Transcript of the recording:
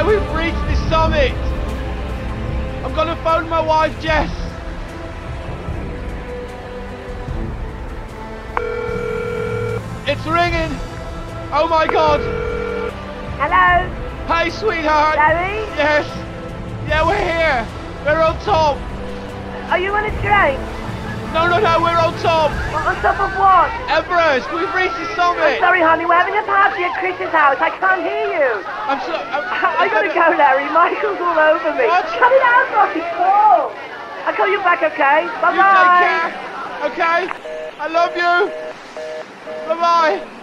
we've reached the summit. I'm gonna phone my wife, Jess. It's ringing. Oh my God. Hello? Hey, sweetheart. Larry? Yes. Yeah, we're here. We're on top. Are you on a train? No, we're on top. On top of what? Everest. We've reached the summit. I'm sorry, honey, we're having a party at Chris's house. I can't hear you. I gotta go, Larry. Michael's all over me. What? Cut it out, Rocky. Call. I'll call you back, okay? Bye-bye. You take care. Okay? I love you. Bye-bye.